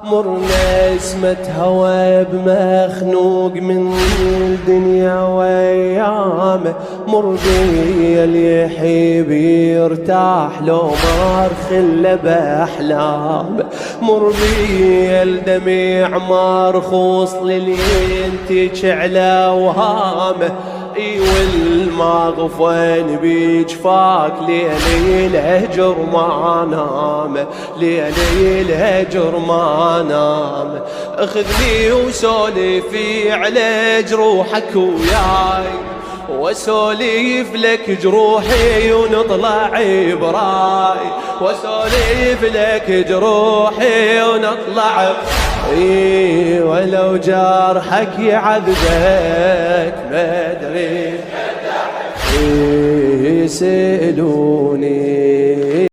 مر نسمة هوى بمخنوق من الدنيا ويامه، مر بي اللي يحب يرتاح لو ما خله بأحلامه، مر بي الدمع مرخوص للي ينتج على وهامه، اي والمغفن بجفاك ليلي الهجر ما نام، ليلي الهجر ما نام. اخذني وسولفي على جروحك وياي، واسولف لك جروحي ونطلع براي، واسولف لك جروحي ونطلع اي ولو جرحك يعذبك ما ادري يسألوني